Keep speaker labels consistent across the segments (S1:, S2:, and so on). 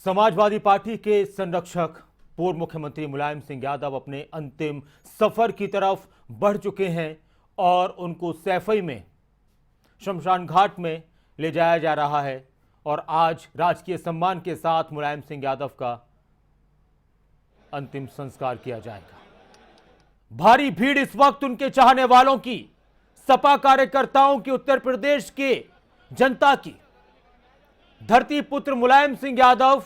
S1: Samajwadi party के संरक्षक पूर्व मुख्यमंत्री मुलायम सिंह यादव अपने अंतिम सफर की तरफ बढ़ चुके हैं और उनको सैफई में शमशान घाट में ले जाया जा रहा है और आज राजकीय सम्मान के साथ मुलायम सिंह यादव का अंतिम संस्कार किया जाएगा। भारी भीड़ इस वक्त उनके चाहने वालों की, सपा कार्यकर्ताओं की, उत्तर प्रदेश के जनता की। धरती पुत्र मुलायम सिंह यादव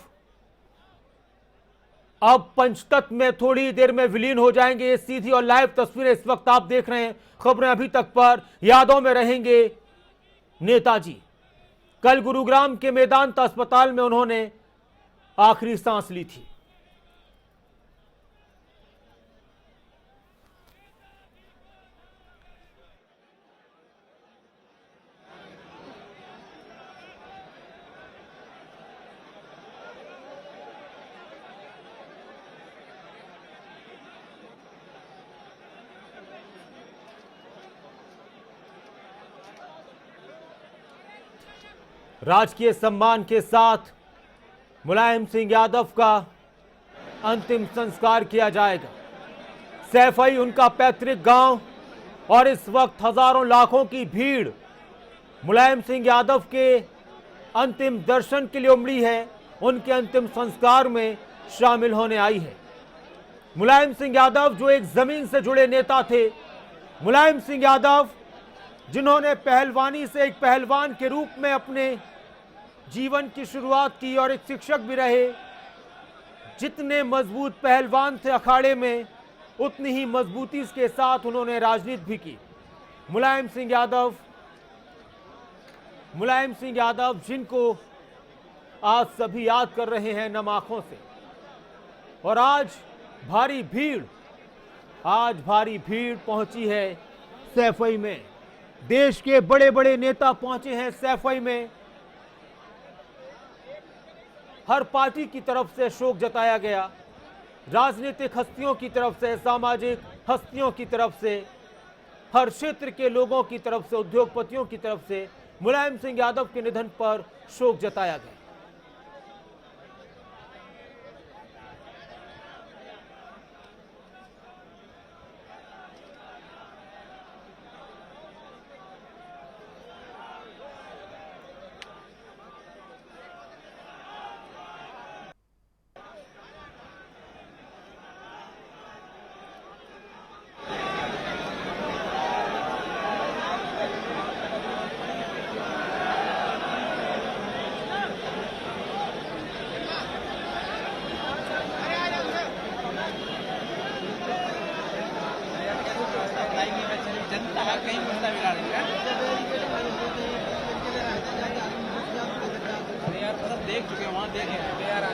S1: अब पंचतत्व में थोड़ी देर में विलीन हो जाएंगे। ये सीधी और लाइव तस्वीरें इस वक्त आप देख रहे हैं। खबरें अभी तक पर यादों में रहेंगे नेताजी। कल गुरुग्राम के मेदांता अस्पताल में उन्होंने आखिरी सांस ली थी। राजकीय सम्मान के साथ मुलायम सिंह यादव का अंतिम संस्कार किया जाएगा। सैफई उनका पैतृक गांव और इस वक्त हजारों लाखों की भीड़ मुलायम सिंह यादव के अंतिम दर्शन के लिए उमड़ी है, उनके अंतिम संस्कार में शामिल होने आई है। मुलायम सिंह यादव जो एक जमीन से जुड़े नेता थे, मुलायम सिंह यादव जिन्होंने पहलवानी से एक पहलवान के रूप में अपने जीवन की शुरुआत की और एक शिक्षक भी रहे। जितने मजबूत पहलवान थे अखाड़े में, उतनी ही मजबूती के साथ उन्होंने राजनीति भी की। मुलायम सिंह यादव जिनको आज सभी याद कर रहे हैं नम आंखों से। और आज भारी भीड़ पहुंची है सैफई में। देश के बड़े बड़े नेता पहुंचे हैं सैफई में। हर पार्टी की तरफ से शोक जताया गया, राजनीतिक हस्तियों की तरफ से, सामाजिक हस्तियों की तरफ से, हर क्षेत्र के लोगों की तरफ से, उद्योगपतियों की तरफ से मुलायम सिंह यादव के निधन पर शोक जताया गया।
S2: देख चुके वहां देखे यार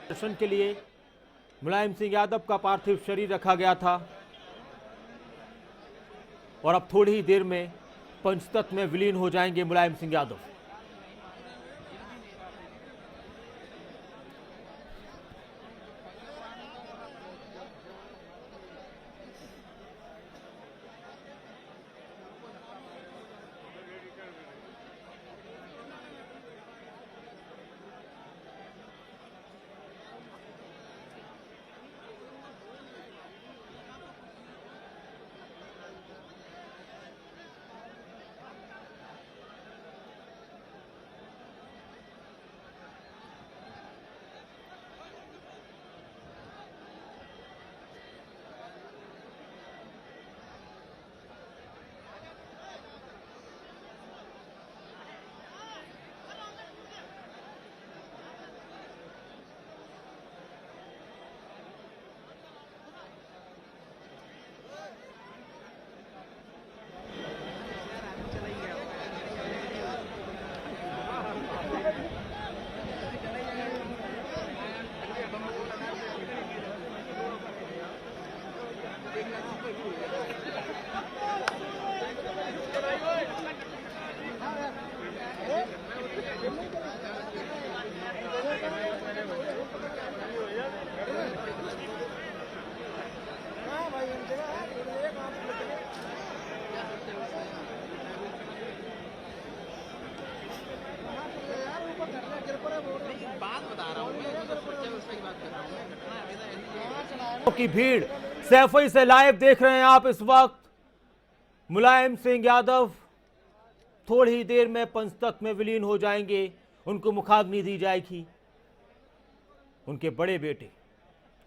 S1: दर्शन के लिए मुलायम सिंह यादव का पार्थिव शरीर रखा गया था और अब थोड़ी ही देर में पंचतत्व में विलीन हो जाएंगे मुलायम सिंह यादव। की भीड़ सैफई से लाइव देख रहे हैं आप इस वक्त। मुलायम सिंह यादव थोड़ी ही देर में पंचतत्व में विलीन हो जाएंगे, उनको मुखाग्नि दी जाएगी। उनके बड़े बेटे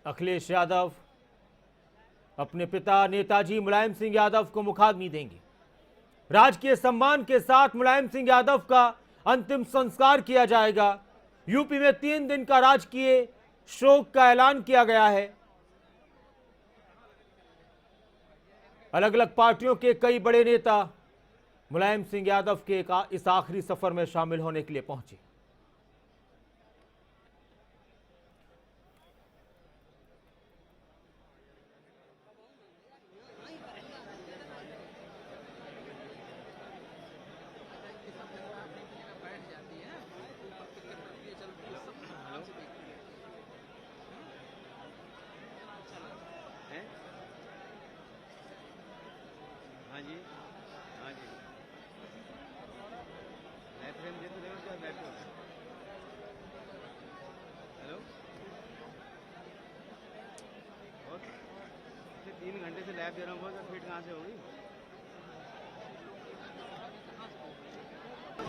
S1: अखिलेश यादव अपने पिता नेताजी मुलायम सिंह यादव को मुखाग्नि देंगे। राजकीय सम्मान के साथ मुलायम सिंह यादव का अंतिम संस्कार किया जाएगा। यूपी में 3 दिन का राजकीय शोक का ऐलान किया गया है। अलग अलग पार्टियों के कई बड़े नेता मुलायम सिंह यादव के इस आखिरी सफर में शामिल होने के लिए पहुंचे।
S3: हाँ जी, हाँ जी। मैं फ्रेम दे तो रहे हो क्या बैठो? हेलो? और 3 घंटे से लैब दे रहा हूँ, बहुत फिट कहाँ से होगी?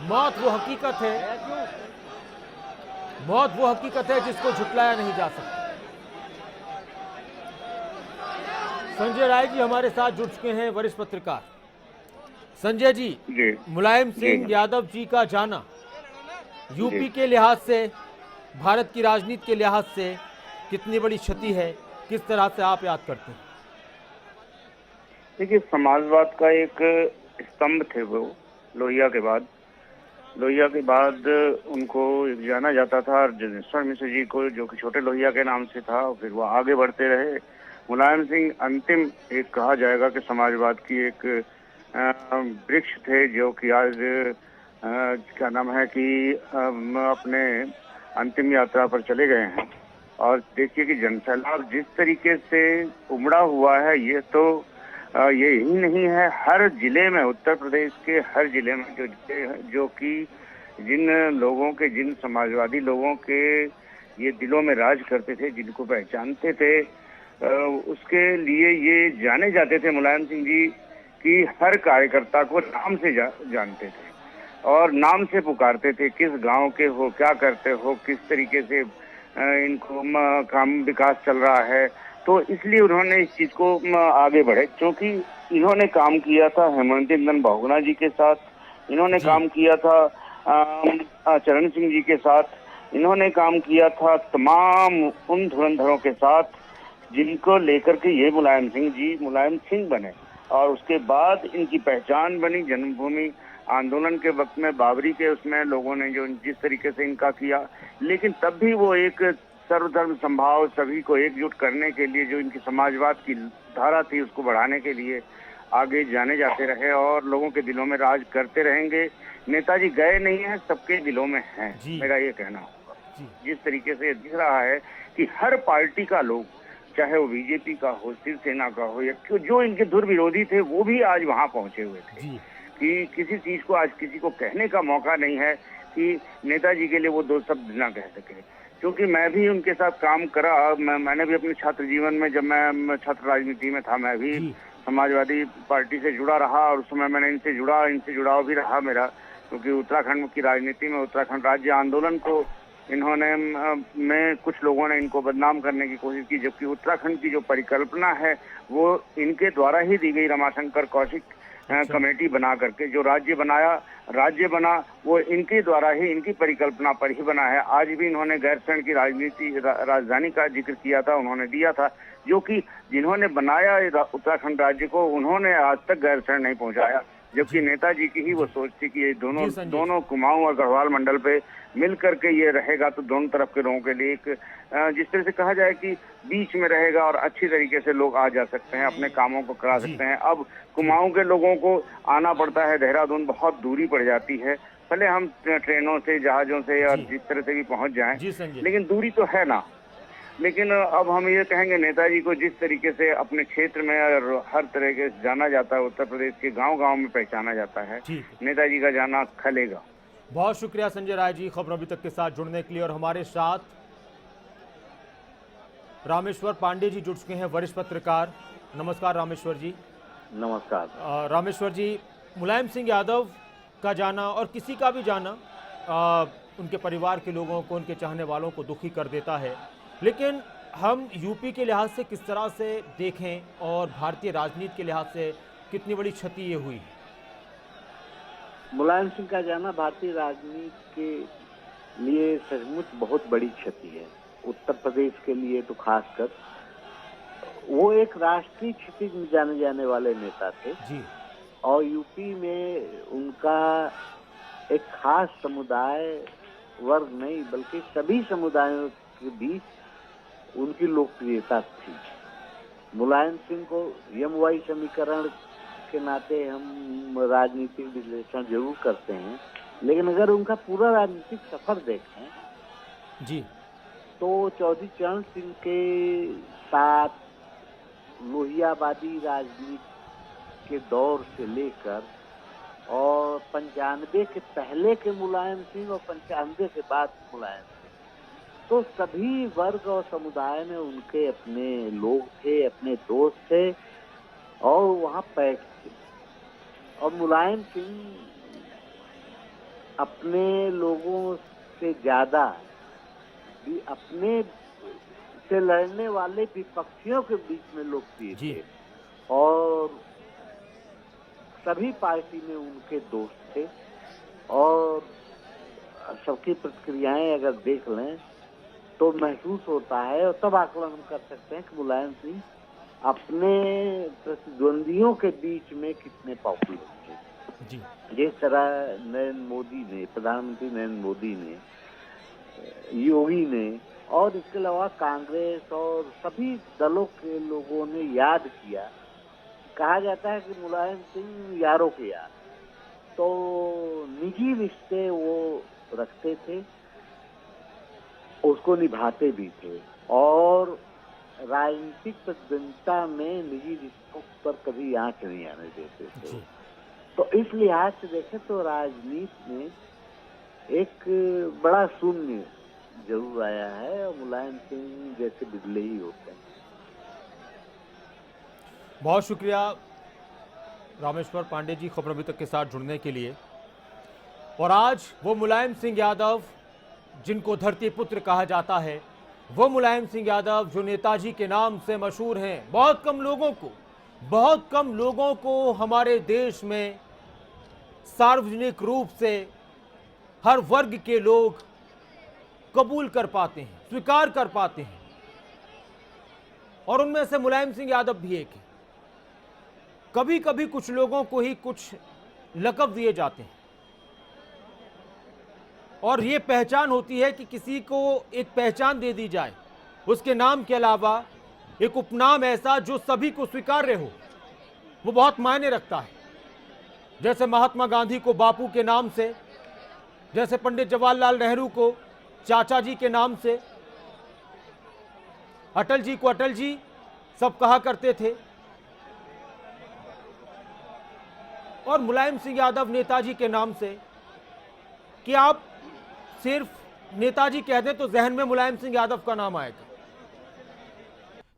S1: मौत वो हकीकत है, मौत वो हकीकत है जिसको झुटलाया नहीं जा सकता। संजय राय जी हमारे साथ जुड़ चुके हैं, वरिष्ठ पत्रकार। संजय जी, मुलायम सिंह यादव जी का जाना यूपी के लिहाज से, भारत की राजनीति के लिहाज से कितनी बड़ी क्षति है, किस तरह से आप याद करते हैं?
S4: देखिए, समाजवाद का एक स्तंभ थे वो। लोहिया के बाद उनको जाना जाता था जगदीश्वर मिश्र जी को, जो कि छोटे लोहिया के नाम से था। फिर वो आगे बढ़ते रहे। मुलायम सिंह अंतिम एक कहा जाएगा कि समाजवाद की एक वृक्ष थे, जो कि आज क्या नाम है कि अपने अंतिम यात्रा पर चले गए हैं। और देखिए कि जनसैलाब जिस तरीके से उमड़ा हुआ है, ये तो ये ही नहीं है, हर जिले में, उत्तर प्रदेश के हर जिले में जो कि जिन लोगों के, जिन समाजवादी लोगों के ये दिलों में राज करते थे, जिनको पहचानते थे, उसके लिए ये जाने जाते थे मुलायम सिंह जी कि हर कार्यकर्ता को नाम से जानते थे और नाम से पुकारते थे। किस गांव के हो, क्या करते हो, किस तरीके से इनको काम विकास चल रहा है। तो इसलिए उन्होंने इस चीज को आगे बढ़े, क्योंकि इन्होंने काम किया था हेमंत नंदन बहुगुणा जी के साथ, इन्होंने काम किया था चरण सिंह जी के साथ, इन्होंने काम किया था तमाम उन धुरंधरों के साथ जिनको लेकर के ये मुलायम सिंह जी मुलायम सिंह बने। और उसके बाद इनकी पहचान बनी। जन्मभूमि आंदोलन के वक्त में बाबरी के उसमें लोगों ने जो जिस तरीके से इनका किया, लेकिन तब भी वो एक सर्वधर्म संभाव, सभी को एकजुट करने के लिए जो इनकी समाजवाद की धारा थी, उसको बढ़ाने के लिए आगे जाने जाते रहे और लोगों के दिलों में राज करते रहेंगे। नेताजी गए नहीं हैं, सबके दिलों में हैं, मेरा ये कहना होगा। जिस तरीके से दिख रहा है कि हर पार्टी का लोग, चाहे वो बीजेपी का हो, शिवसेना का हो, या जो इनके धुर विरोधी थे, वो भी आज वहां पहुंचे हुए थे। कि किसी चीज को आज किसी को कहने का मौका नहीं है कि नेताजी के लिए वो 2 शब्द ना कह सके। क्योंकि मैं भी उनके साथ काम करा, मैंने भी अपने छात्र जीवन में, जब मैं छात्र राजनीति में था, मैं भी समाजवादी पार्टी से जुड़ा रहा और उस समय मैंने इनसे जुड़ाव भी रहा मेरा। क्योंकि उत्तराखंड की राजनीति में उत्तराखंड राज्य आंदोलन को इन्होंने में कुछ लोगों ने इनको बदनाम करने की कोशिश की, जबकि उत्तराखंड की जो परिकल्पना है वो इनके द्वारा ही दी गई। रमाशंकर कौशिक कमेटी बना करके जो राज्य बना वो इनके द्वारा ही, इनकी परिकल्पना पर ही बना है। आज भी इन्होंने गैरसैंण की राजधानी का जिक्र किया था, उन्होंने दिया था, जो कि जिन्होंने बनाया उत्तराखंड राज्य को, उन्होंने आज तक गैरसैंण नहीं पहुंचाया। जबकि नेताजी की ही वो सोच थी कि ये दोनों कुमाऊं और गढ़वाल मंडल पे मिल करके ये रहेगा तो दोनों तरफ के लोगों के लिए एक जिस तरह से कहा जाए कि बीच में रहेगा और अच्छी तरीके से लोग आ जा सकते हैं, अपने कामों को करा सकते हैं। अब कुमाऊं के लोगों को आना पड़ता है देहरादून, बहुत दूरी पड़ जाती है। भले हम ट्रेनों से, जहाजों से और जिस तरह से भी पहुंच जाएं, लेकिन दूरी तो है ना। लेकिन अब हम ये कहेंगे, नेताजी को जिस तरीके से अपने क्षेत्र में और हर तरह के जाना जाता है, उत्तर प्रदेश के गांव-गांव में पहचाना जाता है, नेताजी का जाना खलेगा।
S1: बहुत शुक्रिया संजय राय जी, खबरों अभी तक के साथ जुड़ने के लिए। और हमारे साथ रामेश्वर पांडे जी जुड़ चुके हैं, वरिष्ठ पत्रकार। नमस्कार रामेश्वर जी।
S5: नमस्कार।
S1: रामेश्वर जी, मुलायम सिंह यादव का जाना और किसी का भी जाना उनके परिवार के लोगों को, उनके चाहने वालों को दुखी कर देता है, लेकिन हम यूपी के लिहाज से किस तरह से देखें और भारतीय राजनीति के लिहाज से कितनी बड़ी क्षति ये हुई?
S5: मुलायम सिंह का जाना भारतीय राजनीति के लिए सचमुच बहुत बड़ी क्षति है। उत्तर प्रदेश के लिए तो खासकर वो एक राष्ट्रीय क्षति में जाने जाने वाले नेता थे
S1: जी।
S5: और यूपी में उनका एक खास समुदाय वर्ग नहीं बल्कि सभी समुदायों के बीच उनकी लोकप्रियता थी। मुलायम सिंह को यमवाई समीकरण के नाते हम राजनीतिक विश्लेषण जरूर करते हैं, लेकिन अगर उनका पूरा राजनीतिक सफर देखें
S1: जी
S5: तो चौधरी चरण सिंह के साथ लोहियावादी राजनीति के दौर से लेकर और 95 के पहले के मुलायम सिंह और 95 के बाद मुलायम सिंह, तो सभी वर्ग और समुदाय में उनके अपने लोग थे, अपने दोस्त थे और वहाँ पैक थे। और मुलायम सिंह अपने लोगों से ज्यादा भी अपने से लड़ने वाले विपक्षियों के बीच में लोकप्रिय थे और सभी पार्टी में उनके दोस्त थे। और सबकी प्रतिक्रियाएं अगर देख लें तो महसूस होता है और तब आकलन हम कर सकते हैं कि मुलायम सिंह अपने प्रतिद्वंदियों के बीच में कितने पॉपुलर थे।
S1: जी।
S5: जिस तरह नरेंद्र मोदी ने, प्रधानमंत्री नरेंद्र मोदी ने, योगी ने और इसके अलावा कांग्रेस और सभी दलों के लोगों ने याद किया। कहा जाता है कि मुलायम सिंह यारों के यार, तो निजी रिश्ते वो रखते थे, उसको निभाते भी थे और राजनीतिक प्रतिद्वंदिता में निजी रिश्तों पर कभी आंच नहीं आने देते थे। तो इस लिहाज से देखें तो राजनीति में एक बड़ा शून्य जरूर आया है और मुलायम सिंह जैसे बिगले ही होते हैं।
S1: बहुत शुक्रिया रामेश्वर पांडे जी खबर अभी तक के साथ जुड़ने के लिए। और आज वो मुलायम सिंह यादव जिनको धरती पुत्र कहा जाता है, वो मुलायम सिंह यादव जो नेताजी के नाम से मशहूर हैं, बहुत कम लोगों को हमारे देश में सार्वजनिक रूप से हर वर्ग के लोग कबूल कर पाते हैं, स्वीकार कर पाते हैं, और उनमें से मुलायम सिंह यादव भी एक है। कभी कभी कुछ लोगों को ही कुछ लक़ब दिए जाते हैं और ये पहचान होती है कि किसी को एक पहचान दे दी जाए, उसके नाम के अलावा एक उपनाम ऐसा जो सभी को स्वीकार्य हो, वो बहुत मायने रखता है। जैसे महात्मा गांधी को बापू के नाम से, जैसे पंडित जवाहरलाल नेहरू को चाचा जी के नाम से, अटल जी को अटल जी सब कहा करते थे, और मुलायम सिंह यादव नेताजी के नाम से। कि आप सिर्फ नेताजी कह दें तो जहन में मुलायम सिंह यादव का नाम आएगा,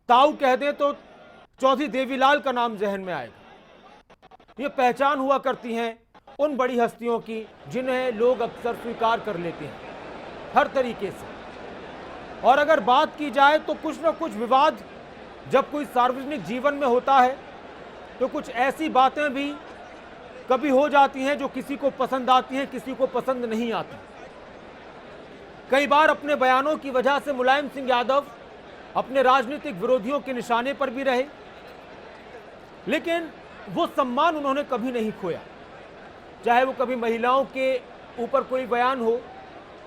S1: ताऊ कह दें तो चौधरी देवीलाल का नाम जहन में आएगा। ये पहचान हुआ करती हैं उन बड़ी हस्तियों की जिन्हें लोग अक्सर स्वीकार कर लेते हैं हर तरीके से। और अगर बात की जाए तो कुछ ना कुछ विवाद जब कोई सार्वजनिक जीवन में होता है तो कुछ ऐसी बातें भी कभी हो जाती हैं जो किसी को पसंद आती हैं, किसी को पसंद नहीं आती। कई बार अपने बयानों की वजह से मुलायम सिंह यादव अपने राजनीतिक विरोधियों के निशाने पर भी रहे, लेकिन वो सम्मान उन्होंने कभी नहीं खोया। चाहे वो कभी महिलाओं के ऊपर कोई बयान हो,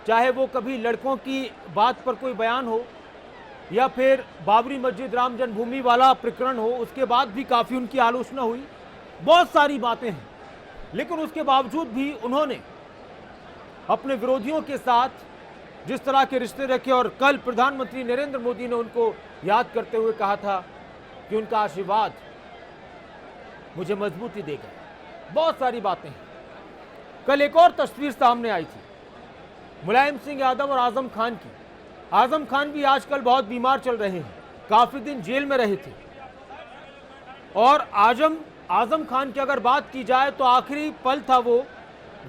S1: चाहे वो कभी लड़कों की बात पर कोई बयान हो, या फिर बाबरी मस्जिद राम जन्मभूमि वाला प्रकरण हो, उसके बाद भी काफ़ी उनकी आलोचना हुई। बहुत सारी बातें हैं, लेकिन उसके बावजूद भी उन्होंने अपने विरोधियों के साथ जिस तरह के रिश्ते रखे, और कल प्रधानमंत्री नरेंद्र मोदी ने उनको याद करते हुए कहा था कि उनका आशीर्वाद मुझे मजबूती देगा। बहुत सारी बातें हैं। कल एक और तस्वीर सामने आई थी मुलायम सिंह यादव और आजम खान की। आजम खान भी आजकल बहुत बीमार चल रहे हैं। काफी दिन जेल में रहे थे। और आजम खान की अगर बात की जाए तो आखिरी पल था वो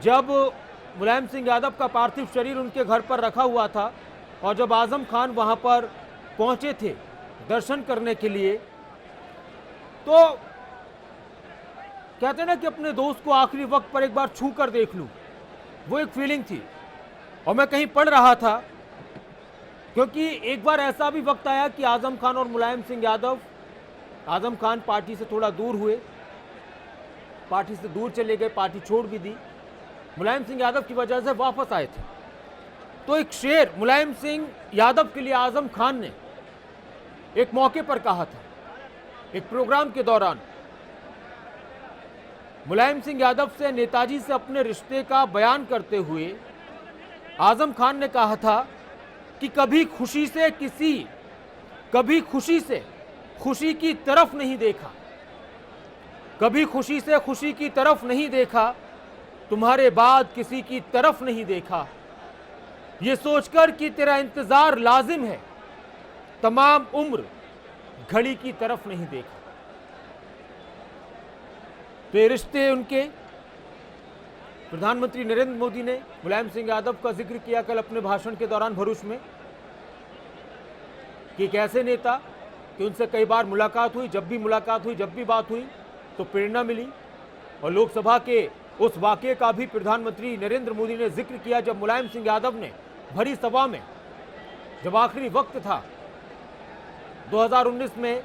S1: जब मुलायम सिंह यादव का पार्थिव शरीर उनके घर पर रखा हुआ था और जब आजम खान वहां पर पहुंचे थे दर्शन करने के लिए, तो कहते हैं ना कि अपने दोस्त को आखिरी वक्त पर एक बार छू कर देख लूं, वो एक फीलिंग थी। और मैं कहीं पढ़ रहा था, क्योंकि एक बार ऐसा भी वक्त आया कि आजम खान और मुलायम सिंह यादव, आजम खान पार्टी से थोड़ा दूर हुए, पार्टी से दूर चले गए, पार्टी छोड़ भी दी, मुलायम सिंह यादव की वजह से वापस आए थे। तो एक शेर मुलायम सिंह यादव के लिए आजम खान ने एक मौके पर कहा था, एक प्रोग्राम के दौरान। मुलायम सिंह यादव से नेताजी से अपने रिश्ते का बयान करते हुए आजम खान ने कहा था कि कभी खुशी से खुशी की तरफ नहीं देखा, कभी खुशी से खुशी की तरफ नहीं देखा, तुम्हारे बाद किसी की तरफ नहीं देखा, ये सोचकर कि तेरा इंतजार लाजिम है, तमाम उम्र घड़ी की तरफ नहीं देखा। तो ये रिश्ते उनके, प्रधानमंत्री नरेंद्र मोदी ने मुलायम सिंह यादव का जिक्र किया कल अपने भाषण के दौरान भरूच में, कि एक ऐसे नेता कि उनसे कई बार मुलाकात हुई, जब भी मुलाकात हुई, जब भी बात हुई तो प्रेरणा मिली। और लोकसभा के उस वाकये का भी प्रधानमंत्री नरेंद्र मोदी ने जिक्र किया जब मुलायम सिंह यादव ने भरी सभा में, जब आखिरी वक्त था 2019 में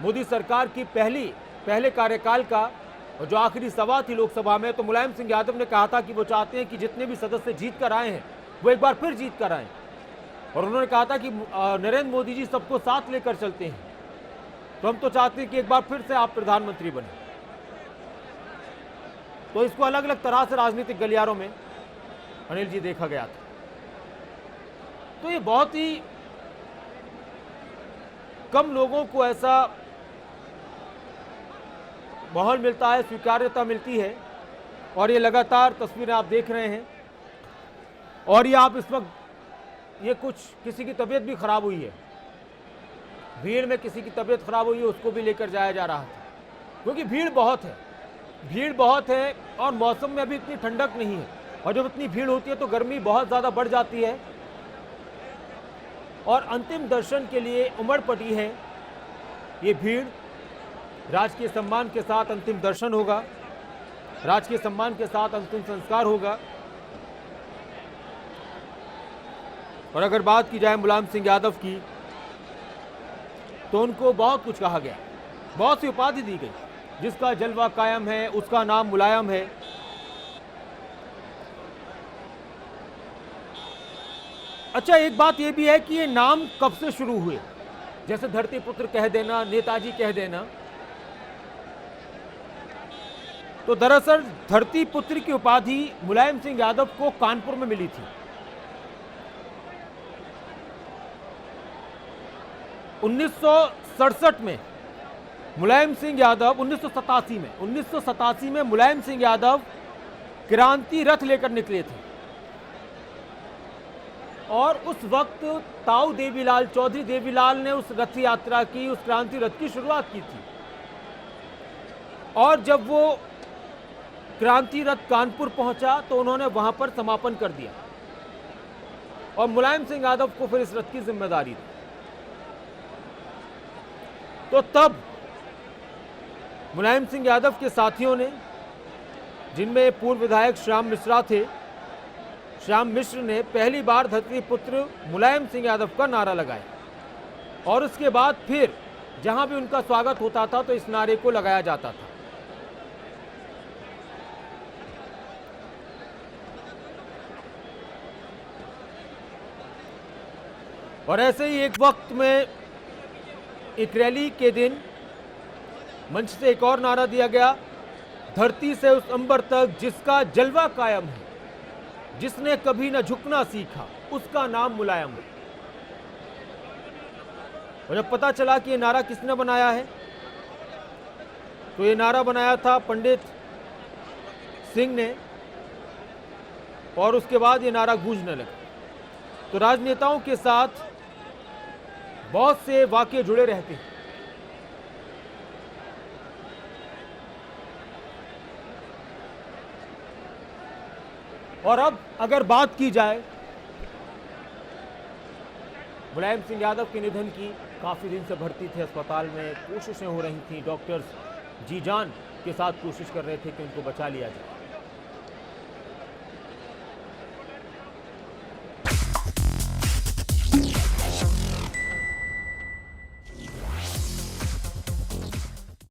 S1: मोदी सरकार की पहले कार्यकाल का, और जो आखिरी सभा थी लोकसभा में, तो मुलायम सिंह यादव ने कहा था कि वो चाहते हैं कि जितने भी सदस्य जीत कर आए हैं वो एक बार फिर जीत कर आए। और उन्होंने कहा था कि नरेंद्र मोदी जी सबको साथ लेकर चलते हैं, तो हम तो चाहते हैं कि एक बार फिर से आप प्रधानमंत्री बने। तो इसको अलग अलग तरह से राजनीतिक गलियारों में अनिल जी देखा गया था। तो ये बहुत ही कम लोगों को ऐसा माहौल मिलता है, स्वीकार्यता मिलती है। और ये लगातार तस्वीरें आप देख रहे हैं, और ये आप इस वक्त, ये कुछ किसी की तबीयत भी खराब हुई है, भीड़ में किसी की तबीयत खराब हुई है, उसको भी लेकर जाया जा रहा था, क्योंकि भीड़ बहुत है और मौसम में अभी इतनी ठंडक नहीं है। और जब इतनी भीड़ होती है तो गर्मी बहुत ज़्यादा बढ़ जाती है, और अंतिम दर्शन के लिए उमड़ पड़ी है ये भीड़। राजकीय सम्मान के साथ अंतिम दर्शन होगा, राजकीय सम्मान के साथ अंतिम संस्कार होगा। और अगर बात की जाए मुलायम सिंह यादव की, तो उनको बहुत कुछ कहा गया, बहुत सी उपाधि दी गई। जिसका जलवा कायम है उसका नाम मुलायम है। अच्छा, एक बात यह भी है कि ये नाम कब से शुरू हुए, जैसे धरती पुत्र कह देना, नेताजी कह देना। तो दरअसल धरती पुत्र की उपाधि मुलायम सिंह यादव को कानपुर में मिली थी। 1967 में मुलायम सिंह यादव, 1987 में मुलायम सिंह यादव क्रांति रथ लेकर निकले थे, और उस वक्त ताऊ देवीलाल, चौधरी देवीलाल ने उस रथ यात्रा की, उस क्रांति रथ की शुरुआत की थी। और जब वो क्रांति रथ कानपुर पहुंचा तो उन्होंने वहां पर समापन कर दिया, और मुलायम सिंह यादव को फिर इस रथ की जिम्मेदारी दी। तो तब मुलायम सिंह यादव के साथियों ने, जिनमें पूर्व विधायक श्याम मिश्रा थे, श्याम मिश्र ने पहली बार धरती पुत्र मुलायम सिंह यादव का नारा लगाया, और उसके बाद फिर जहां भी उनका स्वागत होता था तो इस नारे को लगाया जाता था। और ऐसे ही एक वक्त में एक रैली के दिन मंच से एक और नारा दिया गया, धरती से उस अंबर तक जिसका जलवा कायम है, जिसने कभी न झुकना सीखा, उसका नाम मुलायम है। और जब पता चला कि ये नारा किसने बनाया है, तो ये नारा बनाया था पंडित सिंह ने, और उसके बाद ये नारा गूंजने लगा। तो राजनेताओं के साथ बहुत से वाकये जुड़े रहते हैं। और अब अगर बात की जाए मुलायम सिंह यादव के निधन की, काफी दिन से भर्ती थे अस्पताल में, कोशिशें हो रही थी, डॉक्टर्स जी जान के साथ कोशिश कर रहे थे कि उनको बचा लिया जाए।